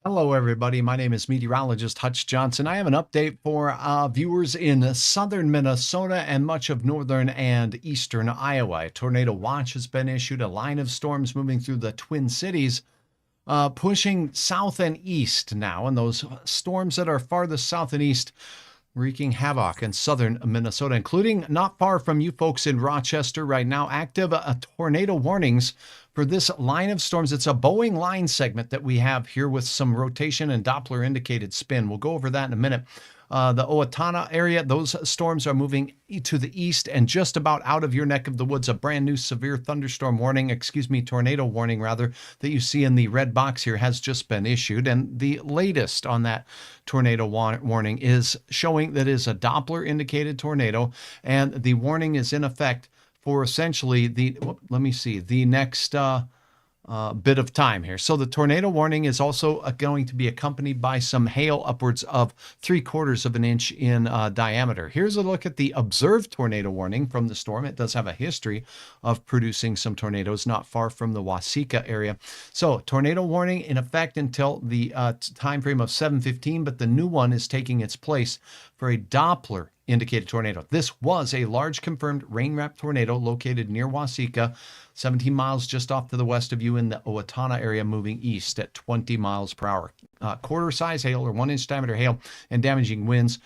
Hello, everybody. My name is meteorologist Hutch Johnson. I have an update for viewers in southern Minnesota and much of northern and eastern Iowa. A tornado watch has been issued, a line of storms moving through the Twin Cities, pushing south and east now. And those storms that are farthest south and east wreaking havoc in southern Minnesota, including not far from you folks in Rochester right now. Active tornado warnings for this line of storms. It's a Boeing line segment that we have here with some rotation and Doppler indicated spin. We'll go over that in a minute. The Owatonna area, those storms are moving to the east and just about out of your neck of the woods. A brand new severe thunderstorm warning, tornado warning rather, that you see in the red box here has just been issued. And the latest on that tornado warning is showing that is a Doppler indicated tornado. And the warning is in effect for essentially the next bit of time here. So the tornado warning is also going to be accompanied by some hail upwards of 3/4 of an inch in diameter. Here's a look at the observed tornado warning from the storm. It does have a history of producing some tornadoes not far from the Waseca area. So tornado warning in effect until the time frame of 7:15, but the new one is taking its place for a Doppler indicated tornado. This was a large confirmed rain-wrapped tornado located near Waseca, 17 miles just off to the west of you in the Owatonna area, moving east at 20 miles per hour. Quarter-size hail or 1-inch diameter hail and damaging winds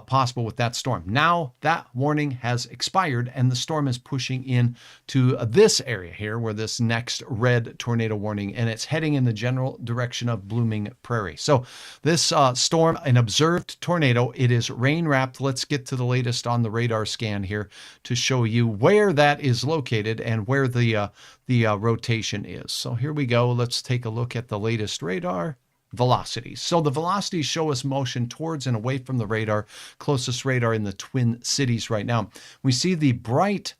possible with that storm. Now that warning has expired and the storm is pushing in to this area here where this next red tornado warning, and it's heading in the general direction of Blooming Prairie. So this storm, an observed tornado, it is rain wrapped. Let's get to the latest on the radar scan here to show you where that is located and where the rotation is. So here we go. Let's take a look at the latest radar velocities. So the velocities show us motion towards and away from the radar, closest radar in the Twin Cities right now. We see the bright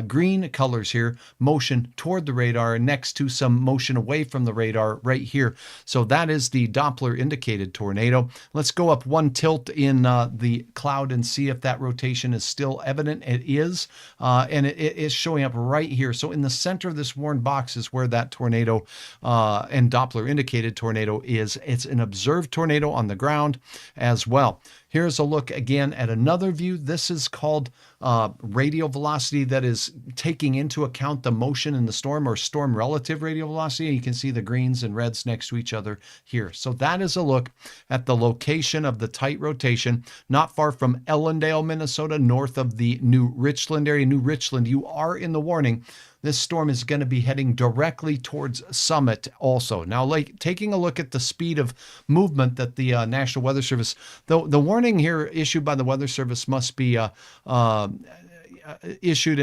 green colors here, motion toward the radar next to some motion away from the radar right here. So that is the Doppler indicated tornado. Let's go up one tilt in the cloud and see if that rotation is still evident. It is, and it is showing up right here. So in the center of this worn box is where that tornado and Doppler indicated tornado is. It's an observed tornado on the ground as well. Here's a look again at another view. This is called radial velocity, that is taking into account the motion in the storm, or storm relative radial velocity. You can see the greens and reds next to each other here. So that is a look at the location of the tight rotation, not far from Ellendale, Minnesota, north of the New Richland area. New Richland, you are in the warning. This storm is going to be heading directly towards Summit also. Now, taking a look at the speed of movement that the National Weather Service, the warning here issued by the Weather Service must be issued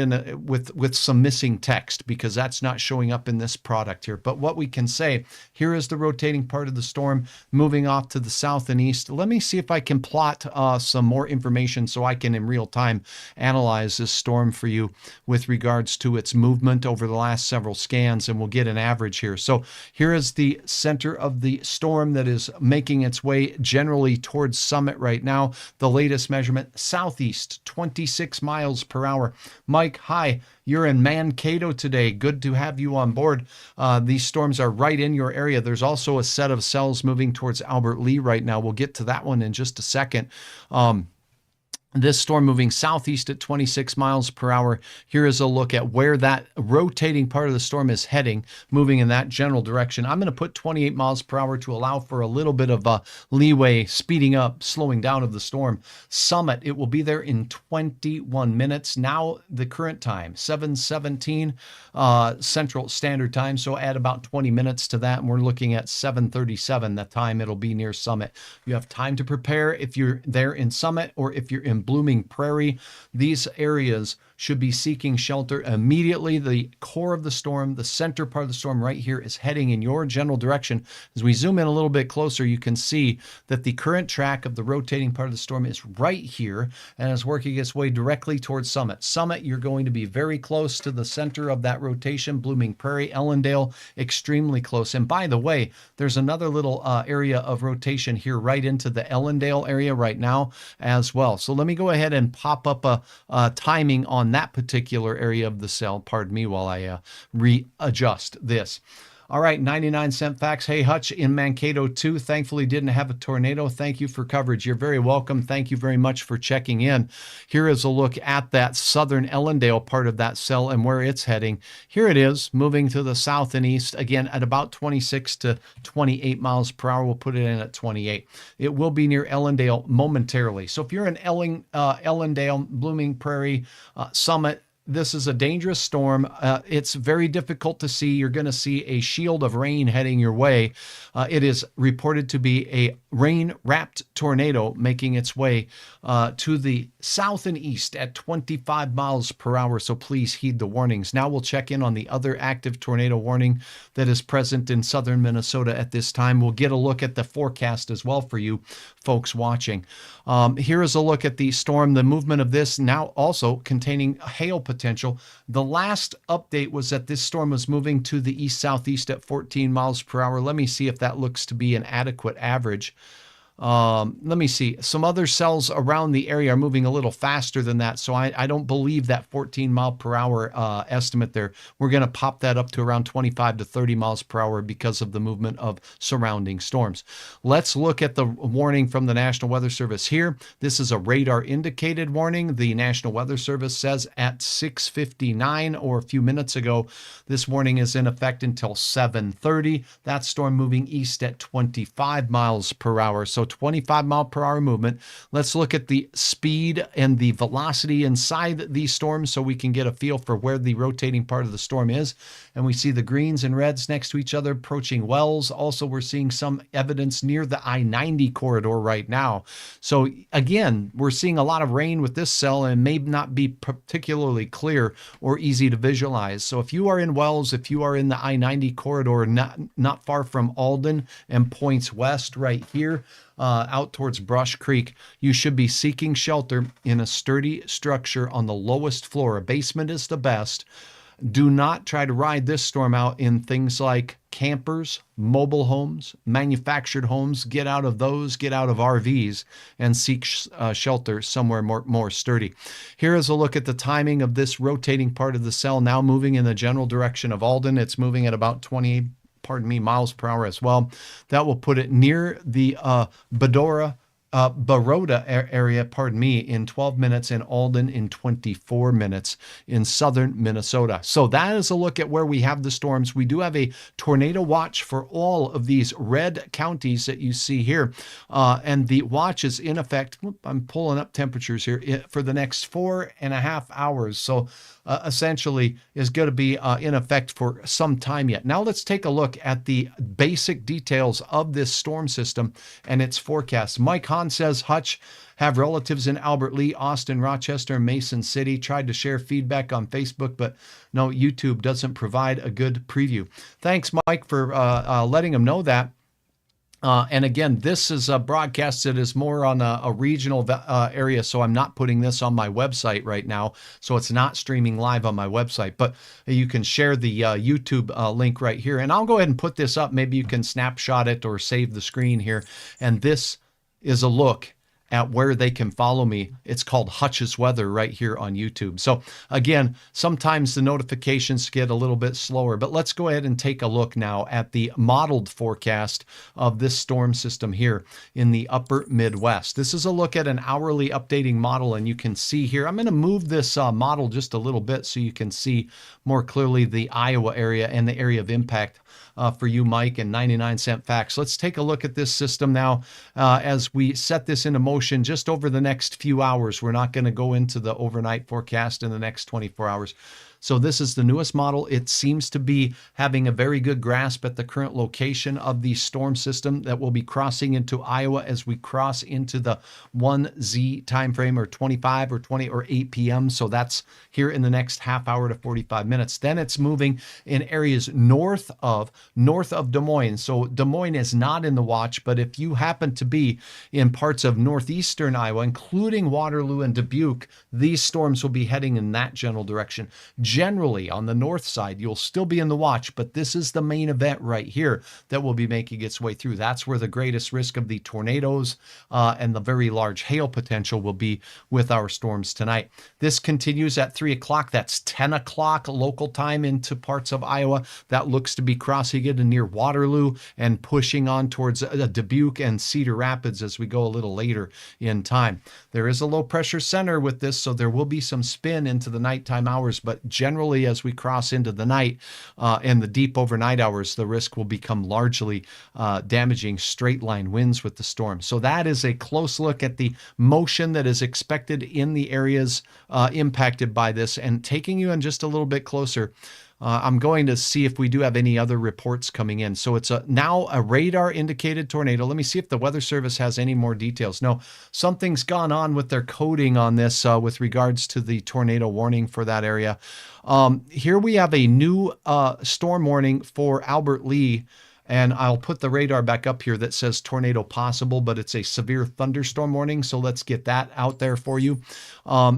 with some missing text, because that's not showing up in this product here. But what we can say, here is the rotating part of the storm moving off to the south and east. Let me see if I can plot some more information so I can in real time analyze this storm for you with regards to its movement over the last several scans, and we'll get an average here. So here is the center of the storm that is making its way generally towards Summit right now. The latest measurement, southeast, 26 miles per hour. Mike, hi. You're in Mankato today. Good to have you on board. These storms are right in your area. There's also a set of cells moving towards Albert Lea right now. We'll get to that one in just a second. This storm moving southeast at 26 miles per hour. Here is a look at where that rotating part of the storm is heading, moving in that general direction. I'm going to put 28 miles per hour to allow for a little bit of leeway, speeding up, slowing down of the storm. Summit, it will be there in 21 minutes. Now the current time, 7:17 Central Standard Time. So add about 20 minutes to that, and we're looking at 7:37, the time it'll be near Summit. You have time to prepare if you're there in Summit, or if you're in Blooming Prairie. These areas should be seeking shelter immediately. The core of the storm, the center part of the storm right here, is heading in your general direction. As we zoom in a little bit closer, you can see that the current track of the rotating part of the storm is right here and is working its way directly towards Summit. Summit, you're going to be very close to the center of that rotation. Blooming Prairie, Ellendale, extremely close. And by the way, there's another little area of rotation here right into the Ellendale area right now as well. So let me go ahead and pop up a timing on that particular area of the cell. Pardon me while I readjust this. All right, 99-cent facts. Hey, Hutch in Mankato, too. Thankfully, didn't have a tornado. Thank you for coverage. You're very welcome. Thank you very much for checking in. Here is a look at that southern Ellendale part of that cell and where it's heading. Here it is, moving to the south and east, again, at about 26 to 28 miles per hour. We'll put it in at 28. It will be near Ellendale momentarily. So if you're in Ellendale, Blooming Prairie, Summit, this is a dangerous storm. It's very difficult to see. You're going to see a shield of rain heading your way. It is reported to be a rain-wrapped tornado making its way to the south and east at 25 miles per hour, so please heed the warnings. Now we'll check in on the other active tornado warning that is present in southern Minnesota at this time. We'll get a look at the forecast as well for you folks watching. Here is a look at the storm, the movement of this, now also containing hail potential. The last update was that this storm was moving to the east-southeast at 14 miles per hour. Let me see if that looks to be an adequate average. Let me see. Some other cells around the area are moving a little faster than that, so I don't believe that 14 mile per hour estimate there. We're going to pop that up to around 25 to 30 miles per hour because of the movement of surrounding storms. Let's look at the warning from the National Weather Service here. This is a radar indicated warning. The National Weather Service says at 6:59 or a few minutes ago, this warning is in effect until 7:30. That storm moving east at 25 miles per hour. So 25 mile per hour movement. Let's look at the speed and the velocity inside these storms so we can get a feel for where the rotating part of the storm is. And we see the greens and reds next to each other approaching wells. Also, we're seeing some evidence near the I-90 corridor right now. So again, we're seeing a lot of rain with this cell and may not be particularly clear or easy to visualize. So if you are in wells, if you are in the I-90 corridor, not far from Alden and points west right here, out towards Brush Creek, you should be seeking shelter in a sturdy structure on the lowest floor. A basement is the best. Do not try to ride this storm out in things like campers, mobile homes, manufactured homes. Get out of those, get out of RVs, and seek shelter somewhere more sturdy. Here is a look at the timing of this rotating part of the cell now moving in the general direction of Alden. It's moving at about 20 miles per hour as well. That will put it near the Baroda area, in 12 minutes, and Alden in 24 minutes in southern Minnesota. So that is a look at where we have the storms. We do have a tornado watch for all of these red counties that you see here. And the watch is in effect, I'm pulling up temperatures here, for the next 4.5 hours. So essentially is going to be in effect for some time yet. Now let's take a look at the basic details of this storm system and its forecast. Mike Hahn says, Hutch, have relatives in Albert Lea, Austin, Rochester, and Mason City. Tried to share feedback on Facebook, but no, YouTube doesn't provide a good preview. Thanks, Mike, for letting them know that. And again, this is a broadcast that is more on a regional area, so I'm not putting this on my website right now. So it's not streaming live on my website, but you can share the YouTube link right here. And I'll go ahead and put this up. Maybe you can snapshot it or save the screen here. And this is a look at where they can follow me. It's called Hutch's Weather right here on YouTube. So again, sometimes the notifications get a little bit slower, but let's go ahead and take a look now at the modeled forecast of this storm system here in the upper Midwest. This is a look at an hourly updating model, and you can see here, I'm going to move this model just a little bit so you can see more clearly the Iowa area and the area of impact for you, Mike, and 99-cent facts. Let's take a look at this system now as we set this into motion just over the next few hours. We're not going to go into the overnight forecast in the next 24 hours. So this is the newest model. It seems to be having a very good grasp at the current location of the storm system that will be crossing into Iowa as we cross into the 1Z timeframe, or 25 or 20 or 8 p.m. So that's here in the next half hour to 45 minutes. Then it's moving in areas north of Des Moines. So Des Moines is not in the watch, but if you happen to be in parts of northeastern Iowa, including Waterloo and Dubuque, these storms will be heading in that general direction. generally on the north side, you'll still be in the watch, but this is the main event right here that will be making its way through. That's where the greatest risk of the tornadoes and the very large hail potential will be with our storms tonight. This continues at 3 o'clock. That's 10 o'clock local time into parts of Iowa. That looks to be crossing into near Waterloo and pushing on towards Dubuque and Cedar Rapids as we go a little later in time. There is a low pressure center with this, so there will be some spin into the nighttime hours, but generally as we cross into the night and the deep overnight hours, the risk will become largely damaging straight line winds with the storm. So that is a close look at the motion that is expected in the areas impacted by this, and taking you in just a little bit closer. I'm going to see if we do have any other reports coming in. So it's now a radar indicated tornado. Let me see if the Weather Service has any more details. No, something's gone on with their coding on this with regards to the tornado warning for that area. Here we have a new storm warning for Albert Lee. And I'll put the radar back up here that says tornado possible, but it's a severe thunderstorm warning. So let's get that out there for you.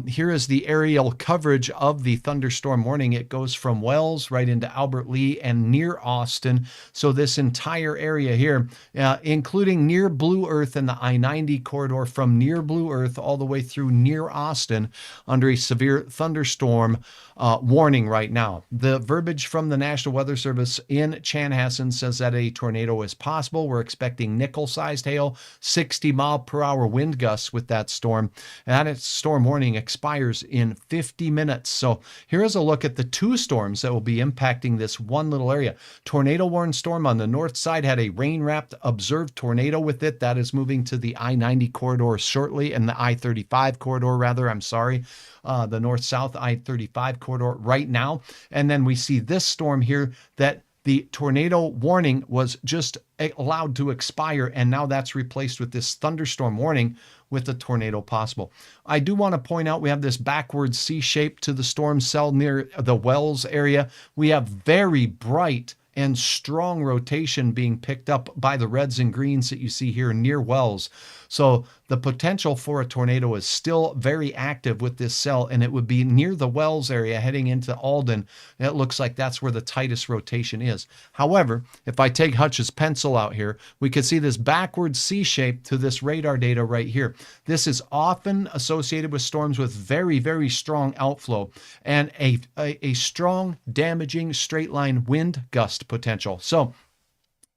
Here is the aerial coverage of the thunderstorm warning. It goes from Wells right into Albert Lee and near Austin. So this entire area here, including near Blue Earth and the I-90 corridor, from near Blue Earth all the way through near Austin, under a severe thunderstorm warning right now. The verbiage from the National Weather Service in Chanhassen says that a tornado is possible. We're expecting nickel-sized hail, 60-mile-per-hour wind gusts with that storm. And that storm warning expires in 50 minutes. So here is a look at the two storms that will be impacting this one little area. Tornado-warned storm on the north side had a rain-wrapped observed tornado with it. That is moving to the I-90 corridor shortly, and the I-35 corridor, rather, I'm sorry. The north-south I-35 corridor right now. And then we see this storm here that the tornado warning was just allowed to expire, and now that's replaced with this thunderstorm warning with the tornado possible. I do want to point out we have this backwards C shape to the storm cell near the Wells area. We have very bright and strong rotation being picked up by the reds and greens that you see here near Wells. So the potential for a tornado is still very active with this cell, and it would be near the Wells area heading into Alden. It looks like that's where the tightest rotation is. However, if I take Hutch's pencil out here, we could see this backwards C shape to this radar data right here. This is often associated with storms with very, very strong outflow and a strong, damaging straight line wind gust potential. So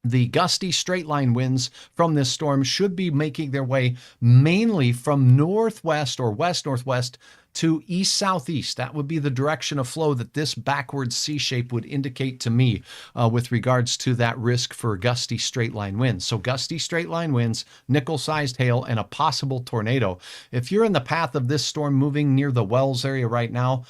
the gusty straight line winds from this storm should be making their way mainly from northwest or west-northwest to east-southeast. That would be the direction of flow that this backwards C shape would indicate to me with regards to that risk for gusty straight line winds. So gusty straight line winds, nickel-sized hail, and a possible tornado. If you're in the path of this storm moving near the Wells area right now,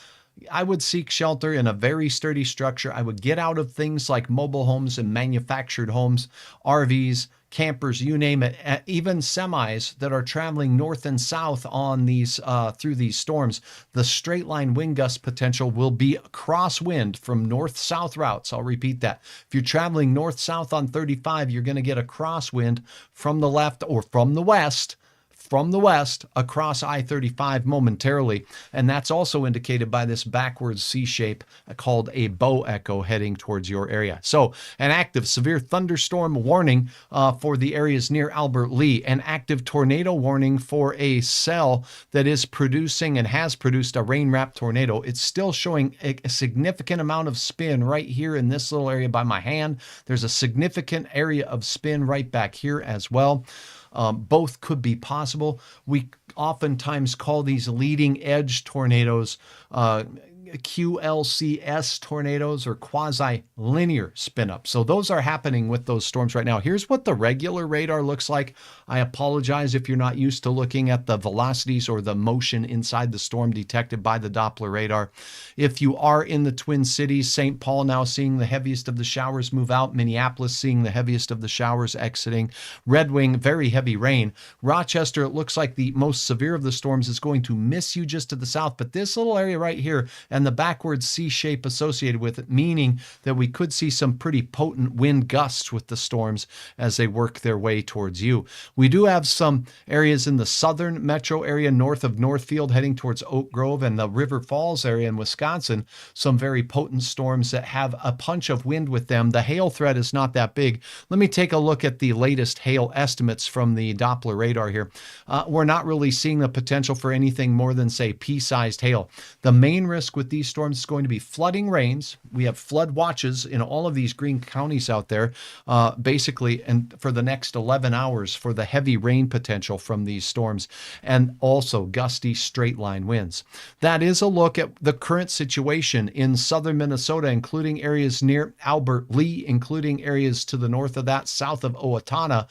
I would seek shelter in a very sturdy structure. I would get out of things like mobile homes and manufactured homes, RVs, campers, you name it, even semis that are traveling north and south on these through these storms. The straight line wind gust potential will be crosswind from north-south routes. I'll repeat that. If you're traveling north-south on 35, you're going to get a crosswind from the left or from the west across I-35 momentarily. And that's also indicated by this backwards C shape called a bow echo heading towards your area. So an active severe thunderstorm warning for the areas near Albert Lee, an active tornado warning for a cell that is producing and has produced a rain-wrapped tornado. It's still showing a significant amount of spin right here in this little area by my hand. There's a significant area of spin right back here as well. Both could be possible. We oftentimes call these leading edge tornadoes QLCS tornadoes or quasi-linear spin-up. So those are happening with those storms right now. Here's what the regular radar looks like. I apologize if you're not used to looking at the velocities or the motion inside the storm detected by the Doppler radar. If you are in the Twin Cities, St. Paul now seeing the heaviest of the showers move out, Minneapolis seeing the heaviest of the showers exiting, Red Wing, very heavy rain. Rochester, it looks like the most severe of the storms is going to miss you just to the south, but this little area right here and and the backward C shape associated with it, meaning that we could see some pretty potent wind gusts with the storms as they work their way towards you. We do have some areas in the southern metro area north of Northfield heading towards Oak Grove and the River Falls area in Wisconsin, some very potent storms that have a punch of wind with them. The hail threat is not that big. Let me take a look at the latest hail estimates from the Doppler radar here. We're not really seeing the potential for anything more than, say, pea-sized hail. The main risk with these storms is going to be flooding rains. We have flood watches in all of these green counties out there, basically, and for the next 11 hours for the heavy rain potential from these storms, and also gusty straight line winds. That is a look at the current situation in southern Minnesota, including areas near Albert Lea, including areas to the north of that, south of Owatonna,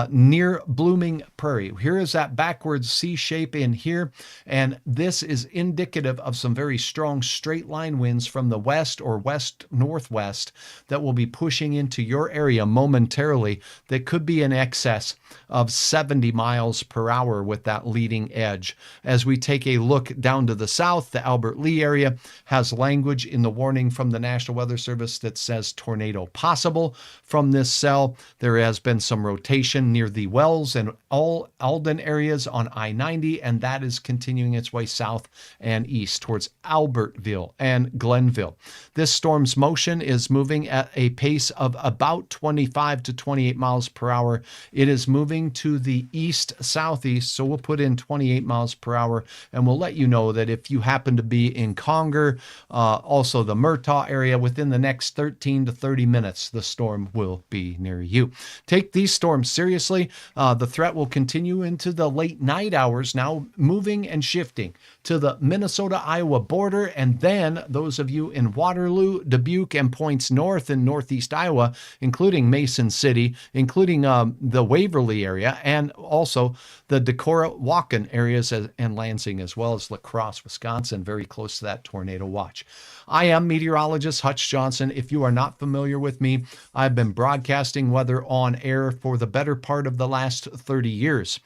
near Blooming Prairie. Here is that backwards C shape in here, and this is indicative of some very strong straight line winds from the west or west-northwest that will be pushing into your area momentarily that could be in excess of 70 miles per hour with that leading edge. As we take a look down to the south, the Albert Lea area has language in the warning from the National Weather Service that says tornado possible from this cell. There has been some rotation near the Wells and Alden areas on I-90, and that is continuing its way south and east towards Albertville and Glenville. This storm's motion is moving at a pace of about 25 to 28 miles per hour. It is moving to the east-southeast, so we'll put in 28 miles per hour, and we'll let you know that if you happen to be in Conger, also the Murtaugh area, within the next 13 to 30 minutes, the storm will be near you. Take these storms seriously. The threat will continue into the late night hours, now moving and shifting to the Minnesota-Iowa border, and then those of you in Waterloo, Dubuque, and points north and northeast Iowa, including Mason City, including the Waverly area, and also the Decorah, Waukegan areas and Lansing, as well as La Crosse, Wisconsin, very close to that tornado watch. I am meteorologist Hutch Johnson. If you are not familiar with me, I've been broadcasting weather on air for the better part of the last 30 years.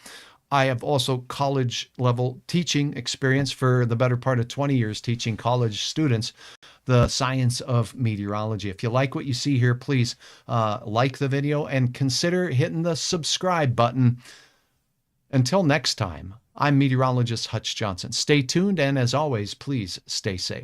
I have also college level teaching experience for the better part of 20 years, teaching college students the science of meteorology. If you like what you see here, please like the video and consider hitting the subscribe button. Until next time, I'm meteorologist Hutch Johnson. Stay tuned, and as always, please stay safe.